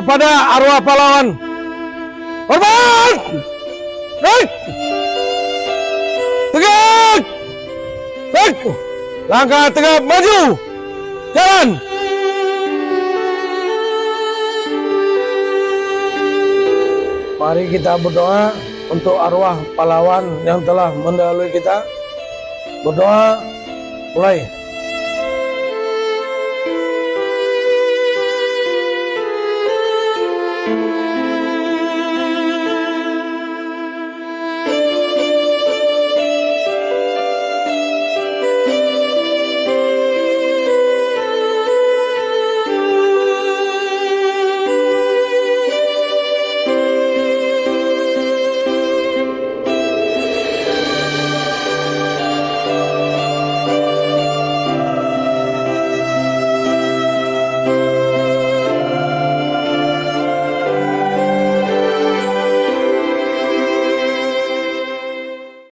kepada arwah pahlawan. Hormat! Baik! Tegak! Baik! Langkah tegap maju! Jalan! Mari kita berdoa untuk arwah pahlawan yang telah mendahului kita. Berdoa mulai.